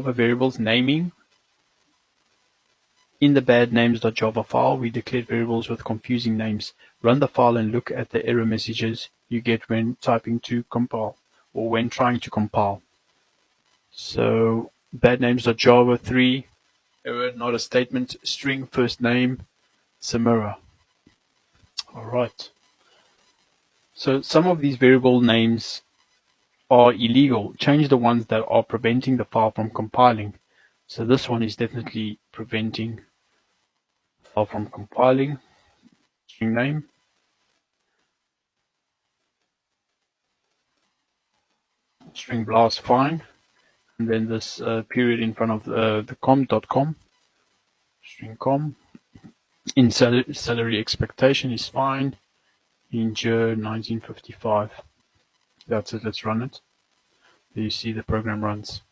Java variables naming. In the badnames.java file, we declared variables with confusing names. Run the file and look at the error messages you get when typing to compile or when trying to compile. So badnames.java 3, error, not a statement, string first name, Samira. All right. So some of these variable names are illegal. Change the ones that are preventing the file from compiling. So this one is definitely preventing the file from compiling. String name. String blast, fine. And then this period in front of the com.com. String com. In salary expectation is fine. Integer 1955. That's it. Let's run it. There you see the program runs.